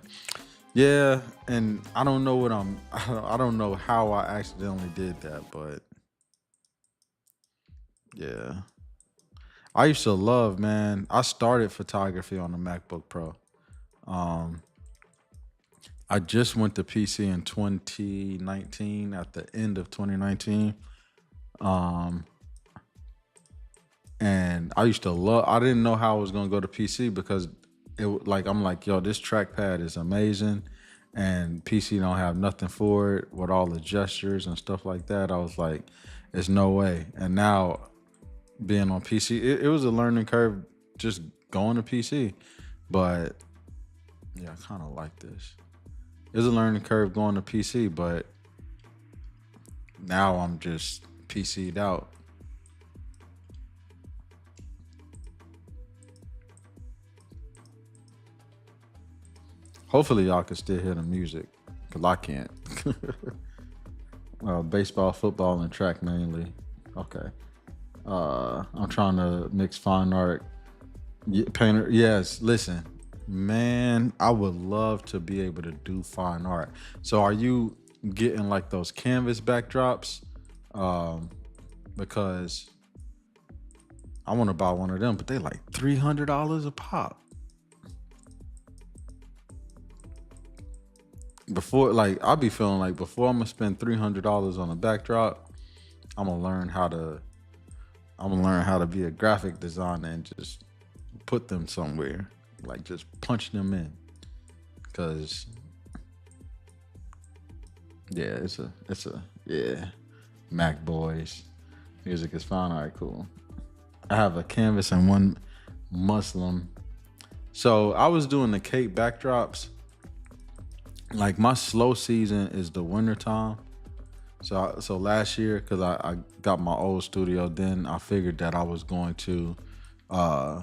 yeah, and I don't know what I don't know how I accidentally did that, but yeah. I used to love, man. I started photography on the MacBook Pro. Um I just went to PC in 2019 at the end of 2019. Um, and I used to love. I didn't know how I was gonna go to PC because like I'm like, yo, this trackpad is amazing, and PC don't have nothing for it with all the gestures and stuff like that. I was like, there's no way. And now being on PC, it was a learning curve just going to PC, but yeah, I kind of like this. It's a learning curve going to PC, but now I'm just PC'd out. Hopefully y'all can still hear the music, cause I can't. Baseball, football, and track mainly. Okay. I'm trying to mix fine art. Painter, yes. Listen, man, I would love to be able to do fine art. So, are you getting like those canvas backdrops? Um, because I want to buy one of them, but they like $300 a pop. Before, like, I'll be feeling like before I'm gonna spend $300 on a backdrop, I'm gonna learn how to. I'm gonna learn how to be a graphic designer and just put them somewhere, like just punch them in. Cause yeah, it's a yeah. Mac boys, music is fine. All right, cool. I have a canvas and one Muslim. So I was doing the cake backdrops. Like my slow season is the winter time. So last year, cause I got my old studio, then I figured that I was going to uh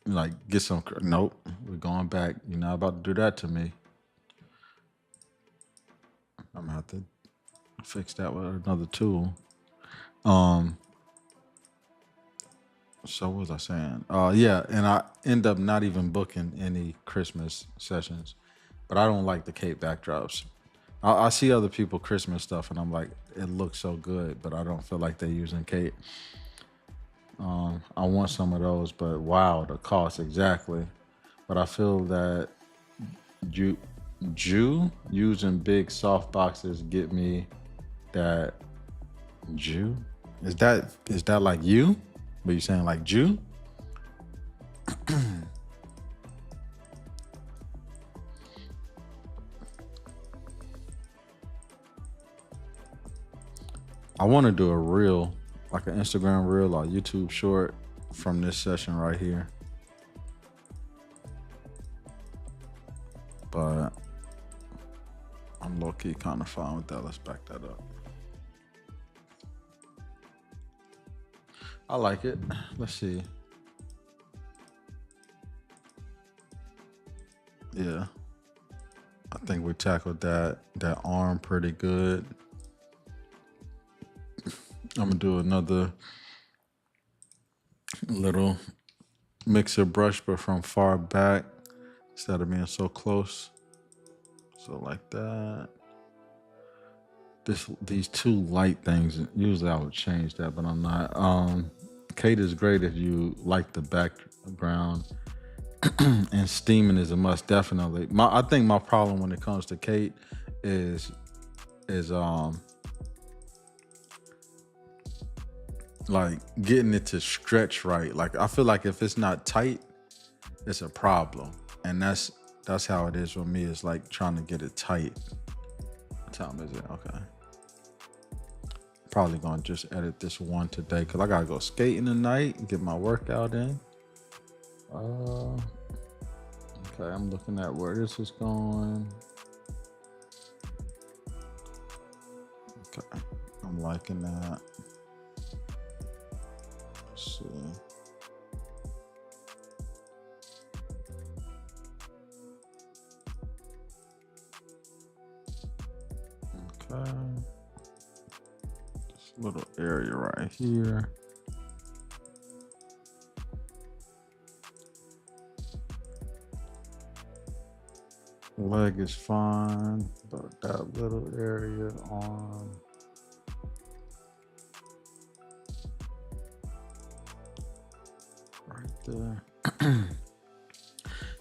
like get some. Nope, we're going back. You're not about to do that to me. I'm gonna have to fix that with another tool. Um, so what was I saying? Yeah, and I end up not even booking any Christmas sessions, but I don't like the Cape backdrops. I see other people Christmas stuff, and I'm like, it looks so good, but I don't feel like they're using Cape. I want some of those, but wow, the cost exactly. But I feel that Jew, Jew using big soft boxes get me that Jew. Is that like you? But you saying like Jew? I want to do a reel, like an Instagram reel or YouTube short from this session right here. But I'm low key kind of fine with that. Let's back that up. I like it. Let's see. Yeah, I think we tackled that arm pretty good. I'm gonna do another little mixer brush, but from far back instead of being so close. So like that. These two light things. Usually I would change that, but I'm not. Kate is great if you like the background, and steaming is a must. Definitely. I think my problem when it comes to Kate is is like getting it to stretch right. Like I feel like if it's not tight, it's a problem, and that's how it is with me. It's like trying to get it tight. What time is it? Okay. Probably gonna just edit this one today because I gotta go skating tonight and get my workout in. Uh, okay, I'm looking at where this is going. Okay, I'm liking that. Let's see. Okay. This little area right here. Leg is fine, but that little area on right there.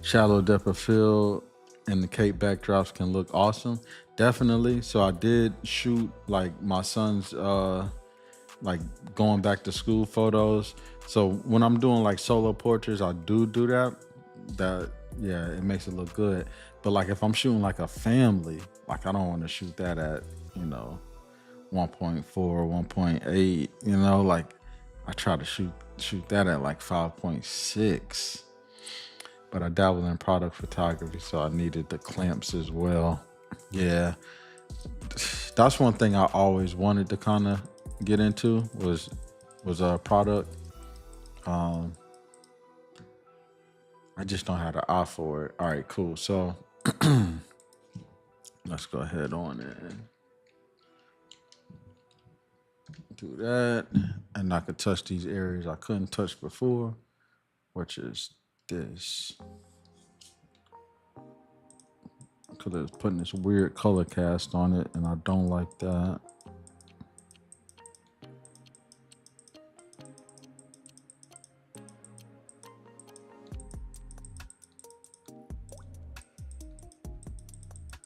Shallow depth of field. and the cape backdrops can look awesome. Definitely. So I did shoot like my son's like going back to school photos. So when I'm doing like solo portraits, I do that. That yeah, it makes it look good. But like if I'm shooting like a family, like I don't want to shoot that at, you know, 1.4, 1.8, you know, like I try to shoot that at like 5.6. But I dabble in product photography, so I needed the clamps as well. Yeah, that's one thing I always wanted to kind of get into was a product. Um, I just don't have the eye for it. All right, cool. So let's go ahead on and do that, and I could touch these areas I couldn't touch before, which is this. Because it's putting this weird color cast on it, and I don't like that.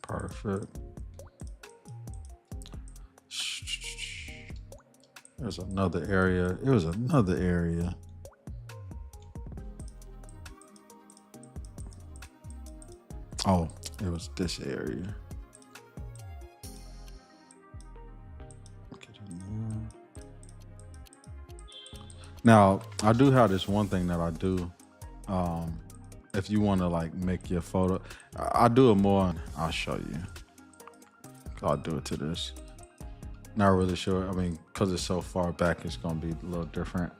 Perfect. There's another area. It was another area. Oh, it was this area. Now, I do have this one thing that I do. If you want to like make your photo, I do it more. I'll show you. I'll do it to this. Not really sure. I mean, because it's so far back, it's going to be a little different.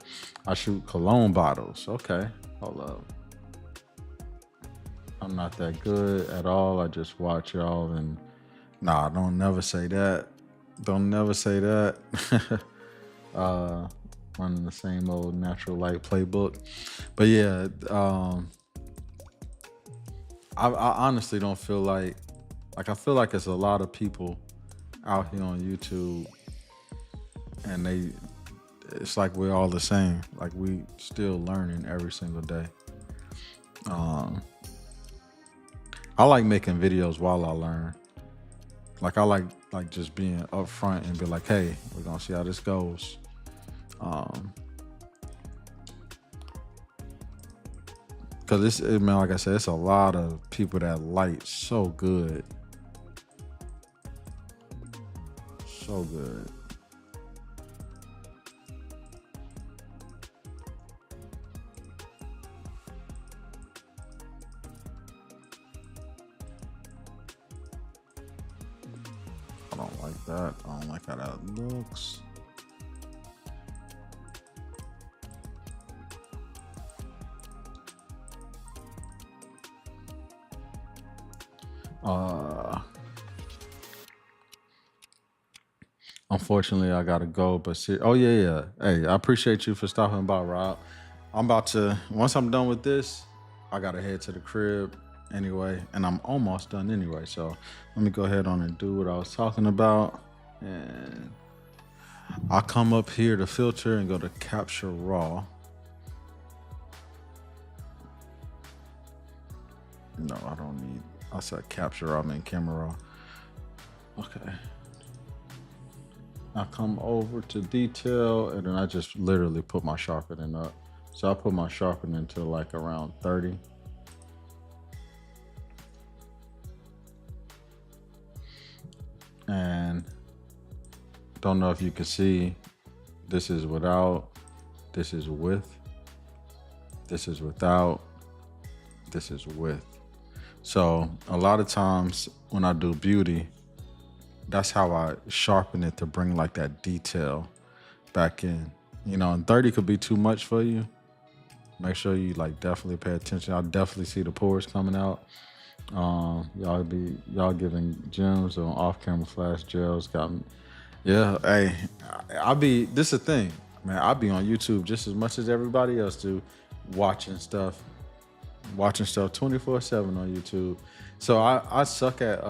I shoot cologne bottles. Okay, hold up. I'm not that good at all. I just watch y'all and nah, don't never say that. Don't never say that. Running the same old natural light playbook. But yeah, I honestly don't feel like I feel like it's a lot of people out here on YouTube and it's like we're all the same. Like we still learning every single day. I like making videos while I learn. Like I like just being upfront and be like, hey, we're gonna see how this goes. Cause it's man, like I said, it's a lot of people that light so good. So good. I don't like that. I don't like how that looks. Unfortunately, I gotta go. But oh yeah. Hey, I appreciate you for stopping by, Rob. I'm about to. Once I'm done with this, I gotta head to the crib anyway, and I'm almost done anyway. So let me go ahead on and do what I was talking about, and I'll come up here to filter and go to capture raw. No, I don't need. I said capture raw, I mean camera raw. Okay. I come over to detail and then I just literally put my sharpening up. So I put my sharpening to like around 30. And don't know if you can see, this is without, this is with, this is without, this is with. So a lot of times when I do beauty, that's how I sharpen it to bring like that detail back in. You know, and 30 could be too much for you. Make sure you like definitely pay attention. I definitely see the pores coming out. Y'all giving gems on off-camera flash gels. Got me. Yeah, hey, this is the thing, man. I be on YouTube just as much as everybody else do, watching stuff 24/7 on YouTube. So I suck at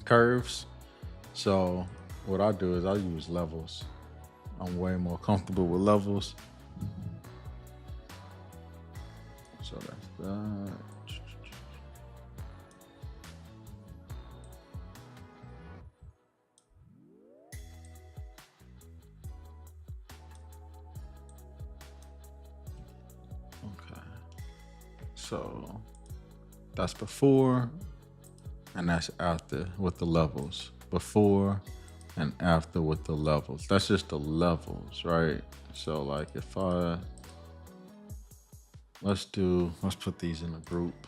curves. So what I do is I use levels. I'm way more comfortable with levels. So that's that. So that's before and that's after with the levels. Before and after with the levels. That's just the levels, right? So like if let's put these in a group,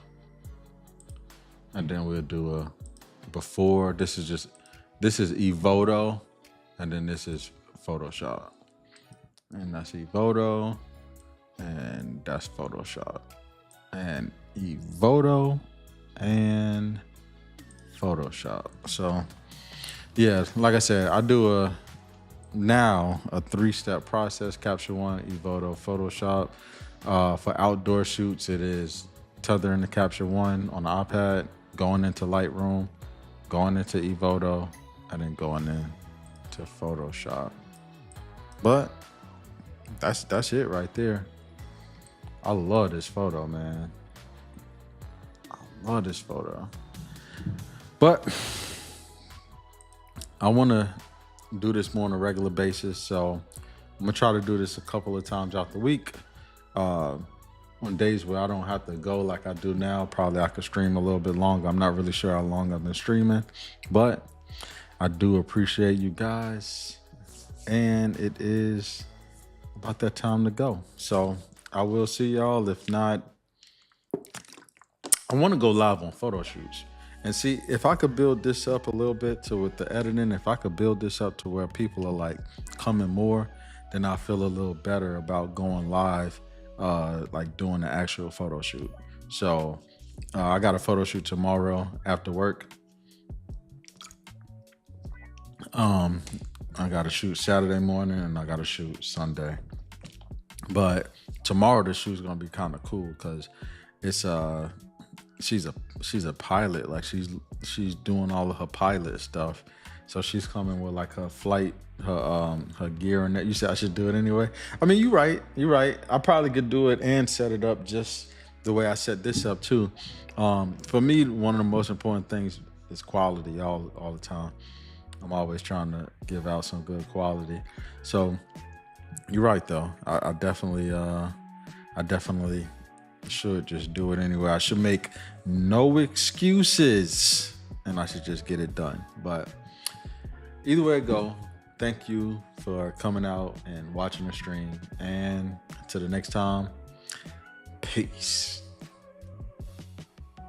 and then we'll do a before. This is Evoto, and then this is Photoshop. And that's Evoto, and that's Photoshop. And Evoto and Photoshop. So yeah, like I said, I do a 3-step process: Capture One, Evoto, Photoshop. For outdoor shoots, it is tethering the Capture One on the iPad, going into Lightroom, going into Evoto, and then going into Photoshop. But that's it right there. I love this photo, man. I love this photo. But I want to do this more on a regular basis, so I'm gonna try to do this a couple of times out the week. On days where I don't have to go like I do now, probably I could stream a little bit longer. I'm not really sure how long I've been streaming, but I do appreciate you guys, and it is about that time to go. So I will see y'all. If not, I want to go live on photo shoots and see if I could build this up a little bit to with the editing. If I could build this up to where people are like coming more, then I feel a little better about going live, like doing the actual photo shoot. So I got a photo shoot tomorrow after work. I got to shoot Saturday morning and I got to shoot Sunday. But tomorrow the shoot's gonna be kind of cool because it's she's a pilot. Like she's doing all of her pilot stuff. So she's coming with like her flight, her gear and that. You said I should do it anyway. I mean, you're right. I probably could do it and set it up just the way I set this up too. For me, one of the most important things is quality all the time. I'm always trying to give out some good quality. So you're right though. I definitely should just do it anyway. I should make no excuses and I should just get it done. But either way it go, thank you for coming out and watching the stream. And until the next time, peace.